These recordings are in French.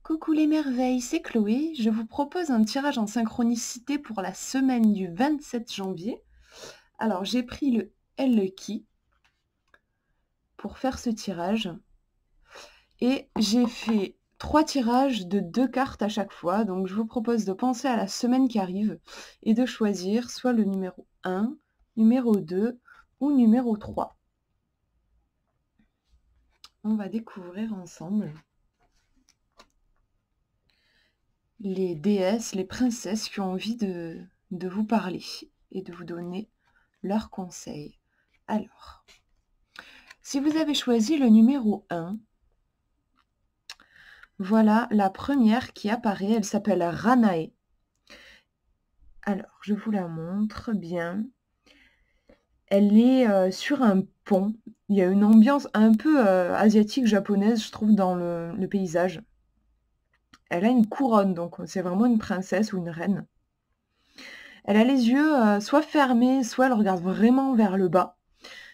Coucou les merveilles, c'est Chloé. Je vous propose un tirage en synchronicité pour la semaine du 27 janvier. Alors, j'ai pris le L-Key pour faire ce tirage et j'ai fait 3 tirages de 2 cartes à chaque fois. Donc, je vous propose de penser à la semaine qui arrive et de choisir soit le numéro 1, numéro 2 ou numéro 3. On va découvrir ensemble les déesses, les princesses qui ont envie de vous parler et de vous donner leurs conseils. Alors, si vous avez choisi le numéro 1, voilà la première qui apparaît, elle s'appelle Ranae. Alors, je vous la montre bien. Elle est sur un pont. Il y a une ambiance un peu asiatique, japonaise, je trouve, dans le paysage. Elle a une couronne, donc c'est vraiment une princesse ou une reine. Elle a les yeux soit fermés, soit elle regarde vraiment vers le bas.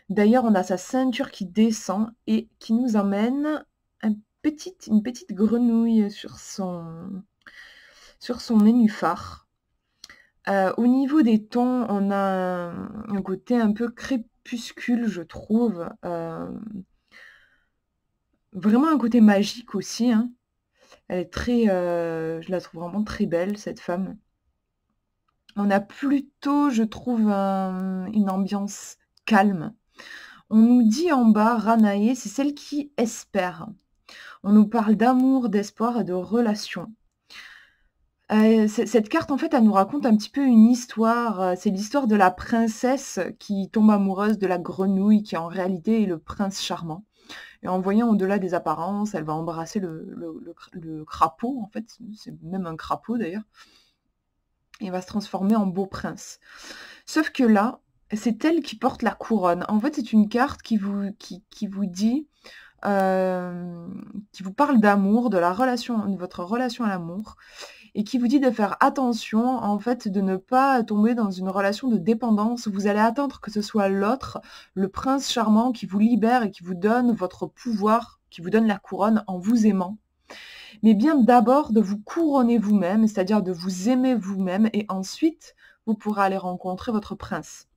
D'ailleurs, on a sa ceinture qui descend et qui nous emmène une petite grenouille sur son nénuphar. Au niveau des tons, on a un côté un peu crépuscule, je trouve. Vraiment un côté magique aussi, hein. Elle est très, je la trouve vraiment très belle, cette femme. On a plutôt, je trouve, une ambiance calme. On nous dit en bas, Ranae, c'est celle qui espère. On nous parle d'amour, d'espoir et de relation. Cette carte, en fait, elle nous raconte un petit peu une histoire. C'est l'histoire de la princesse qui tombe amoureuse de la grenouille, qui en réalité est le prince charmant. Et en voyant au-delà des apparences, elle va embrasser le crapaud, en fait. C'est même un crapaud, d'ailleurs. Et va se transformer en beau prince. Sauf que là, c'est elle qui porte la couronne. En fait, c'est une carte qui vous dit, qui vous parle d'amour, de votre relation à l'amour, et qui vous dit de faire attention, en fait, de ne pas tomber dans une relation de dépendance. Vous allez attendre que ce soit l'autre, le prince charmant, qui vous libère et qui vous donne votre pouvoir, qui vous donne la couronne en vous aimant. Mais bien d'abord de vous couronner vous-même, c'est-à-dire de vous aimer vous-même, et ensuite, vous pourrez aller rencontrer votre prince.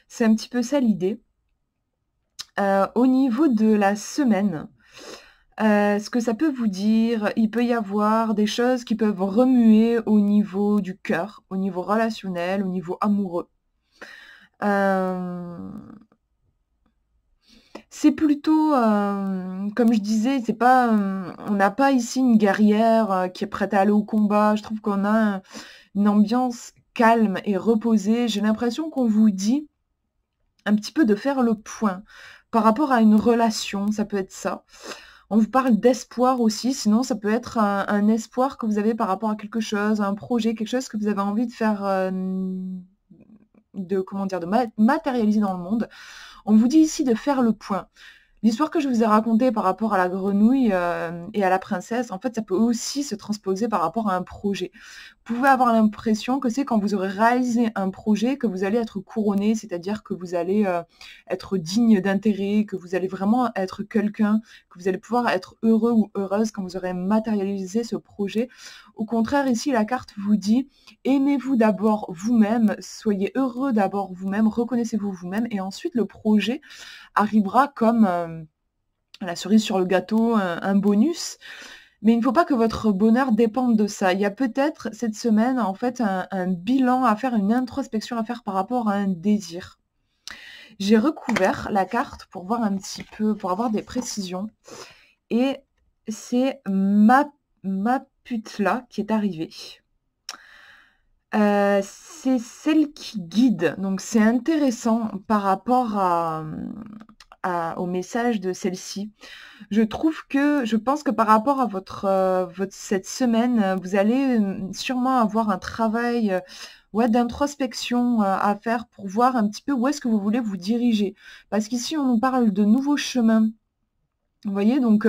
C'est un petit peu ça l'idée. Au niveau de la semaine, ce que ça peut vous dire, il peut y avoir des choses qui peuvent remuer au niveau du cœur, au niveau relationnel, au niveau amoureux. C'est plutôt, comme je disais, c'est pas, on n'a pas ici une guerrière qui est prête à aller au combat. Je trouve qu'on a une ambiance calme et reposée. J'ai l'impression qu'on vous dit un petit peu de faire le point par rapport à une relation, ça peut être ça. On vous parle d'espoir aussi, sinon ça peut être un espoir que vous avez par rapport à quelque chose, un projet, quelque chose que vous avez envie de faire, de matérialiser dans le monde. On vous dit ici de faire le point. L'histoire que je vous ai racontée par rapport à la grenouille et à la princesse, en fait, ça peut aussi se transposer par rapport à un projet. Vous pouvez avoir l'impression que c'est quand vous aurez réalisé un projet que vous allez être couronné, c'est-à-dire que vous allez être digne d'intérêt, que vous allez vraiment être quelqu'un, que vous allez pouvoir être heureux ou heureuse quand vous aurez matérialisé ce projet. Au contraire, ici, la carte vous dit aimez-vous d'abord vous-même, soyez heureux d'abord vous-même, reconnaissez-vous vous-même, et ensuite le projet arrivera comme la cerise sur le gâteau, un bonus. Mais il ne faut pas que votre bonheur dépende de ça. Il y a peut-être cette semaine, en fait, un bilan à faire, une introspection à faire par rapport à un désir. J'ai recouvert la carte pour voir un petit peu, pour avoir des précisions. Et c'est Maputla qui est arrivée. C'est celle qui guide. Donc c'est intéressant par rapport au message de celle-ci. Je pense que par rapport à cette semaine, vous allez sûrement avoir un travail ouais, d'introspection à faire pour voir un petit peu où est-ce que vous voulez vous diriger. Parce qu'ici, on nous parle de nouveaux chemins. Vous voyez, donc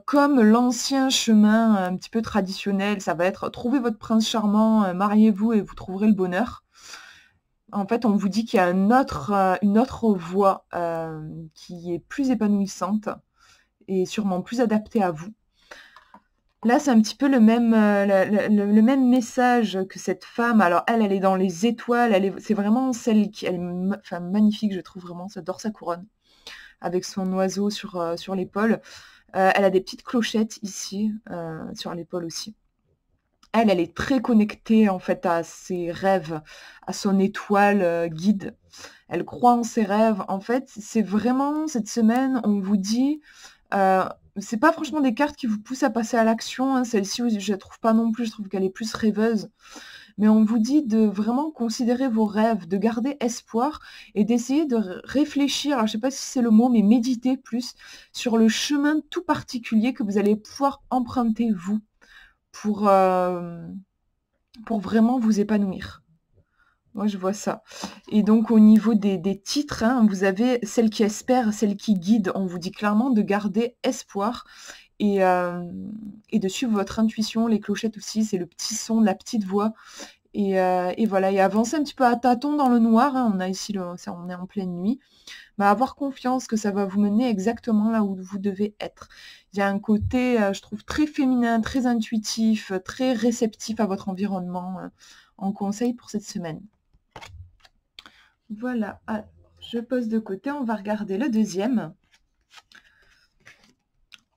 comme l'ancien chemin un petit peu traditionnel, ça va être trouver votre prince charmant, mariez-vous et vous trouverez le bonheur. En fait, on vous dit qu'il y a une autre voie qui est plus épanouissante et sûrement plus adaptée à vous. Là, c'est un petit peu le même, le même message que cette femme. Alors elle est dans les étoiles, c'est vraiment celle qui elle ma enfin magnifique, je trouve vraiment, j'adore sa couronne, avec son oiseau sur l'épaule. Elle a des petites clochettes ici, sur l'épaule aussi. Elle est très connectée en fait à ses rêves, à son étoile, guide. Elle croit en ses rêves. En fait, c'est vraiment cette semaine, on vous dit, heu, c'est pas franchement des cartes qui vous poussent à passer à l'action, hein. Celle-ci, je la trouve pas non plus, je trouve qu'elle est plus rêveuse. Mais on vous dit de vraiment considérer vos rêves, de garder espoir et d'essayer de réfléchir, alors je sais pas si c'est le mot, mais méditer plus sur le chemin tout particulier que vous allez pouvoir emprunter vous pour, pour vraiment vous épanouir. Moi, je vois ça. Et donc au niveau des titres, hein, vous avez celle qui espère, celle qui guide. On vous dit clairement de garder espoir et de suivre votre intuition. Les clochettes aussi, c'est le petit son de la petite voix. Et voilà, et avancer un petit peu à tâtons dans le noir, hein. On a ici on est en pleine nuit. Mais avoir confiance que ça va vous mener exactement là où vous devez être. Il y a un côté, je trouve, très féminin, très intuitif, très réceptif à votre environnement, en conseil pour cette semaine. Voilà, je pose de côté, on va regarder le deuxième.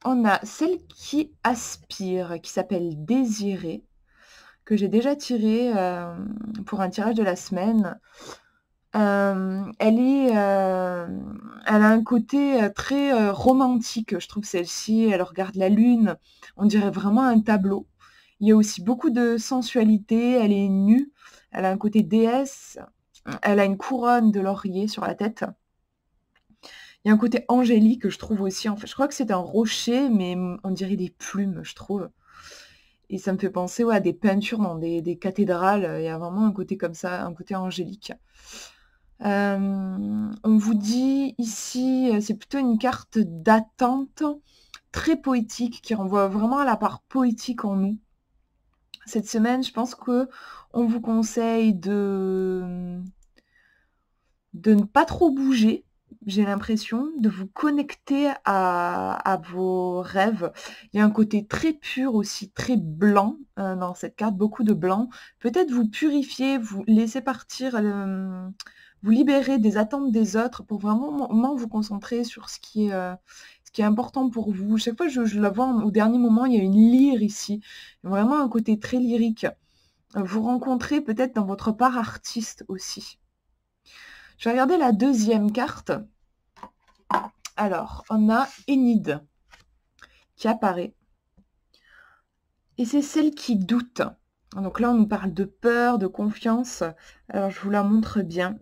On a celle qui aspire, qui s'appelle Désirer, que j'ai déjà tiré pour un tirage de la semaine. Elle a un côté très romantique, je trouve, celle-ci. Elle regarde la lune, on dirait vraiment un tableau. Il y a aussi beaucoup de sensualité, elle est nue, elle a un côté déesse, elle a une couronne de laurier sur la tête. Il y a un côté angélique, je trouve aussi. En fait, je crois que c'est un rocher, mais on dirait des plumes, je trouve. Et ça me fait penser, ouais, à des peintures dans des cathédrales. Il y a vraiment un côté comme ça, un côté angélique. On vous dit ici, c'est plutôt une carte d'attente, très poétique, qui renvoie vraiment à la part poétique en nous. Cette semaine, je pense qu'on vous conseille de ne pas trop bouger, j'ai l'impression, de vous connecter à vos rêves. Il y a un côté très pur aussi, très blanc, dans cette carte, beaucoup de blanc. Peut-être vous purifier, vous laisser partir, vous libérer des attentes des autres pour vraiment vous concentrer sur ce qui est important pour vous. Chaque fois, je la vois au dernier moment, il y a une lyre ici, vraiment un côté très lyrique. Vous rencontrez peut-être dans votre part artiste aussi. Je vais regarder la deuxième carte. Alors, on a Enid qui apparaît. Et c'est celle qui doute. Donc là, on nous parle de peur, de confiance. Alors, je vous la montre bien.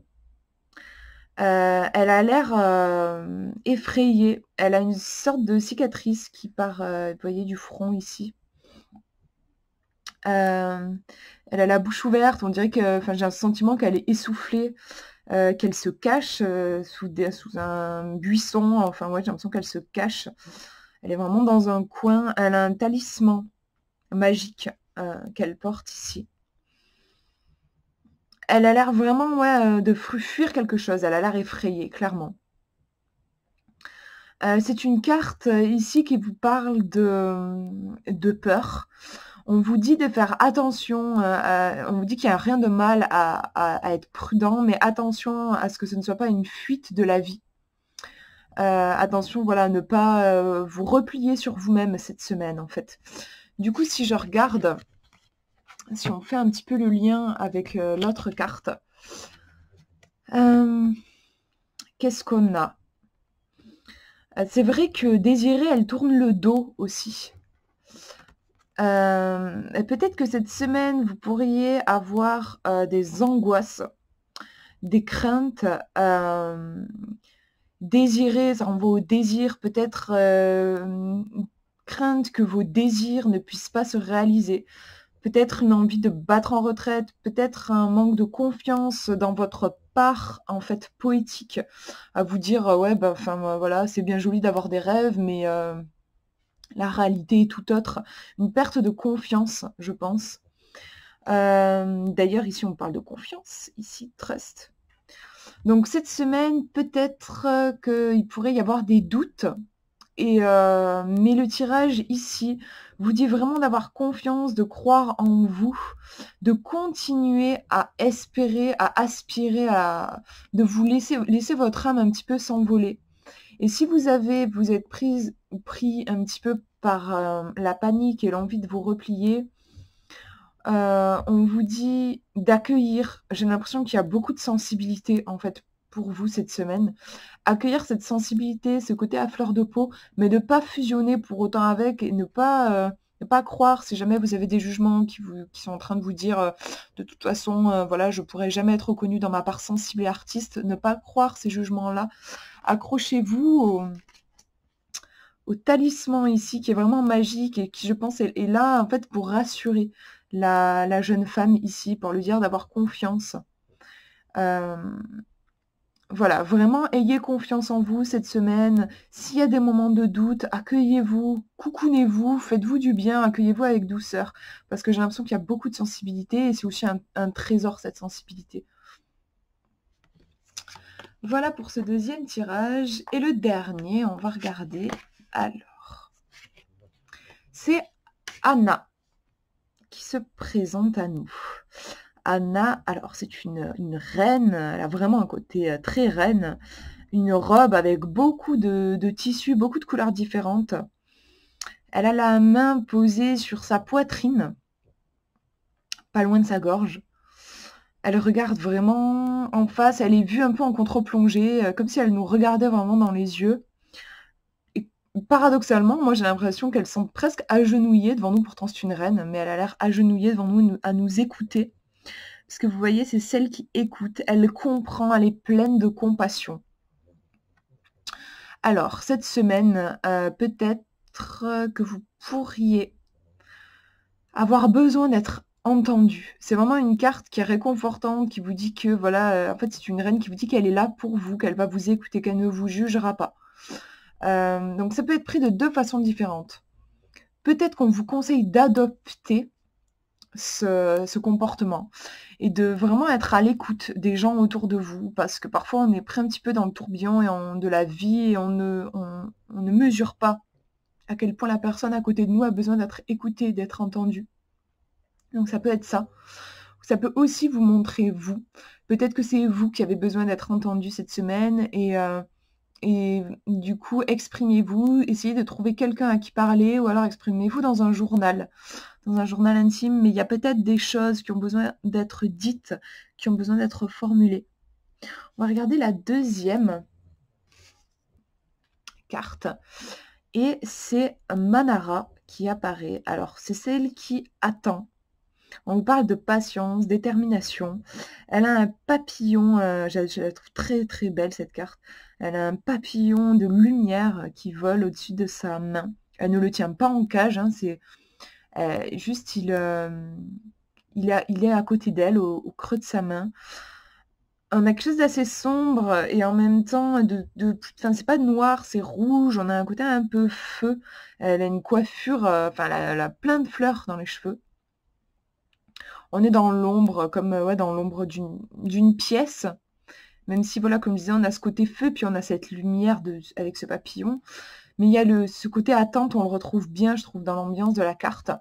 Elle a l'air effrayée. Elle a une sorte de cicatrice qui part, vous voyez, du front ici. Elle a la bouche ouverte. On dirait que, enfin, j'ai un sentiment qu'elle est essoufflée. Qu'elle se cache sous un buisson. Enfin, ouais, j'ai l'impression qu'elle se cache. Elle est vraiment dans un coin. Elle a un talisman magique qu'elle porte ici. Elle a l'air vraiment, ouais, de fuir quelque chose. Elle a l'air effrayée, clairement. C'est une carte ici qui vous parle de peur. On vous dit de faire attention, on vous dit qu'il n'y a rien de mal à être prudent, mais attention à ce que ce ne soit pas une fuite de la vie. Attention, voilà, à ne pas vous replier sur vous-même cette semaine, en fait. Du coup, si je regarde, si on fait un petit peu le lien avec l'autre carte, qu'est-ce qu'on a? C'est vrai que Désirée, elle tourne le dos aussi. Peut-être que cette semaine, vous pourriez avoir des angoisses, des craintes, désirer, ça renvoie au désir, peut-être crainte que vos désirs ne puissent pas se réaliser, peut-être une envie de battre en retraite, peut-être un manque de confiance dans votre part en fait poétique, à vous dire ouais bah enfin voilà, c'est bien joli d'avoir des rêves, mais la réalité est tout autre. Une perte de confiance, je pense. D'ailleurs, ici, on parle de confiance, ici, trust. Donc, cette semaine, peut-être qu'il pourrait y avoir des doutes Mais le tirage ici vous dit vraiment d'avoir confiance, de croire en vous, de continuer à espérer, à aspirer, de vous laisser votre âme un petit peu s'envoler. Et si vous êtes pris un petit peu par la panique et l'envie de vous replier, on vous dit d'accueillir. J'ai l'impression qu'il y a beaucoup de sensibilité en fait pour vous cette semaine. Accueillir cette sensibilité, ce côté à fleur de peau, mais de pas fusionner pour autant avec et ne pas croire si jamais vous avez des jugements qui sont en train de vous dire de toute façon, voilà, je pourrais jamais être reconnue dans ma part sensible et artiste. Ne pas croire ces jugements-là. Accrochez-vous au talisman ici qui est vraiment magique et qui, je pense, est là en fait pour rassurer la jeune femme ici, pour lui dire d'avoir confiance. Voilà, vraiment ayez confiance en vous cette semaine. S'il y a des moments de doute, accueillez-vous, coucounez-vous, faites-vous du bien, accueillez-vous avec douceur. Parce que j'ai l'impression qu'il y a beaucoup de sensibilité et c'est aussi un trésor cette sensibilité. Voilà pour ce deuxième tirage. Et le dernier, on va regarder. Alors, c'est Anna qui se présente à nous. Anna, alors c'est une reine, elle a vraiment un côté très reine, une robe avec beaucoup de tissus, beaucoup de couleurs différentes. Elle a la main posée sur sa poitrine, pas loin de sa gorge. Elle regarde vraiment en face, elle est vue un peu en contre-plongée, comme si elle nous regardait vraiment dans les yeux. Et paradoxalement, moi j'ai l'impression qu'elle semble presque agenouillée devant nous, pourtant c'est une reine, mais elle a l'air agenouillée devant nous à nous écouter. Parce que vous voyez, c'est celle qui écoute, elle comprend, elle est pleine de compassion. Alors, cette semaine, peut-être que vous pourriez avoir besoin d'être entendu. C'est vraiment une carte qui est réconfortante, qui vous dit que, voilà, en fait, c'est une reine qui vous dit qu'elle est là pour vous, qu'elle va vous écouter, qu'elle ne vous jugera pas. Donc, ça peut être pris de deux façons différentes. Peut-être qu'on vous conseille d'adopter ce comportement et de vraiment être à l'écoute des gens autour de vous parce que parfois on est pris un petit peu dans le tourbillon de la vie et on ne mesure pas à quel point la personne à côté de nous a besoin d'être écoutée, d'être entendue. Donc ça peut être ça. Ça peut aussi vous montrer vous. Peut-être que c'est vous qui avez besoin d'être entendu cette semaine et du coup, exprimez-vous, essayez de trouver quelqu'un à qui parler ou alors exprimez-vous dans un journal intime, mais il y a peut-être des choses qui ont besoin d'être dites, qui ont besoin d'être formulées. On va regarder la deuxième carte et c'est Manara qui apparaît. Alors, c'est celle qui attend. On vous parle de patience, détermination. Elle a un papillon, je la trouve très très belle cette carte. Elle a un papillon de lumière qui vole au-dessus de sa main. Elle ne le tient pas en cage, hein, c'est juste il est à côté d'elle, au creux de sa main. On a quelque chose d'assez sombre et en même temps enfin c'est pas noir, c'est rouge, on a un côté un peu feu. Elle a une coiffure, enfin elle a plein de fleurs dans les cheveux. On est dans l'ombre, comme ouais, dans l'ombre d'une pièce. Même si, voilà, comme je disais, on a ce côté feu, puis on a cette lumière avec ce papillon. Mais il y a ce côté attente, on le retrouve bien, je trouve, dans l'ambiance de la carte.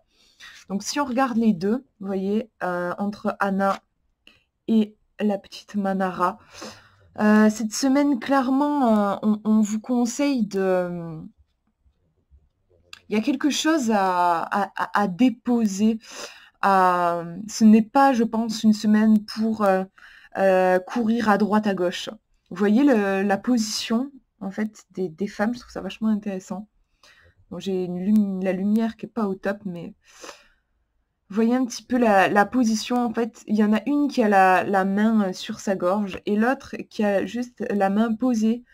Donc, si on regarde les deux, vous voyez, entre Anna et la petite Manara, cette semaine, clairement, on vous conseille de... Il y a quelque chose à déposer. Ce n'est pas, je pense, une semaine pour courir à droite, à gauche. Vous voyez la position, en fait, des femmes, je trouve ça vachement intéressant. Bon, j'ai la lumière qui n'est pas au top, mais vous voyez un petit peu la position, en fait. Il y en a une qui a la main sur sa gorge et l'autre qui a juste la main posée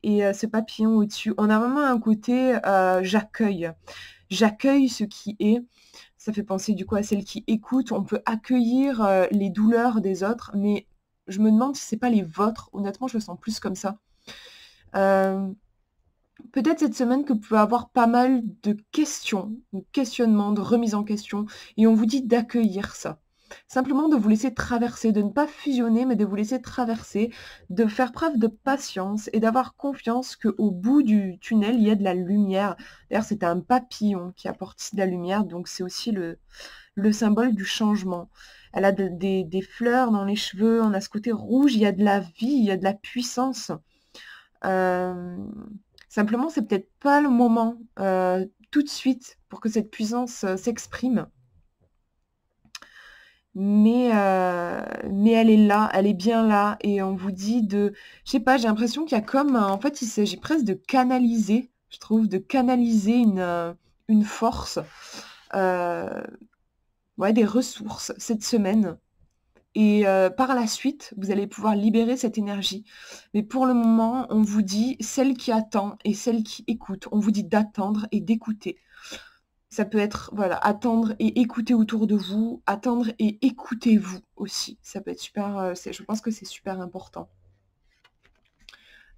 et ce papillon au-dessus. On a vraiment un côté j'accueille. J'accueille ce qui est. Ça fait penser du coup à celle qui écoute. On peut accueillir les douleurs des autres, mais je me demande si c'est pas les vôtres. Honnêtement, je le sens plus comme ça. Peut-être cette semaine que vous pouvez avoir pas mal de questions, de questionnements, de remises en question, et on vous dit d'accueillir ça. Simplement de vous laisser traverser, de ne pas fusionner, mais de vous laisser traverser, de faire preuve de patience et d'avoir confiance qu'au bout du tunnel, il y a de la lumière. D'ailleurs, c'est un papillon qui apporte ici de la lumière, donc c'est aussi le symbole du changement. Elle a des fleurs dans les cheveux, on a ce côté rouge, il y a de la vie, il y a de la puissance. Simplement, c'est peut-être pas le moment, tout de suite pour que cette puissance, s'exprime. Mais elle est là, elle est bien là et on vous dit de je sais pas, j'ai l'impression qu'il y a comme en fait, il s'agit presque de canaliser, je trouve, de canaliser une force, heu, ouais, des ressources cette semaine et par la suite, vous allez pouvoir libérer cette énergie. Mais pour le moment, on vous dit: «Celle qui attend et celle qui écoute». On vous dit d'attendre et d'écouter. Ça peut être, voilà, attendre et écouter autour de vous, attendre et écoutez-vous aussi. Ça peut être super, je pense que c'est super important.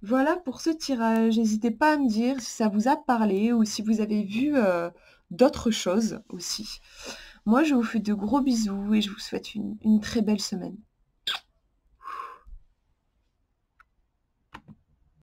Voilà pour ce tirage. N'hésitez pas à me dire si ça vous a parlé ou si vous avez vu, d'autres choses aussi. Moi, je vous fais de gros bisous et je vous souhaite une très belle semaine.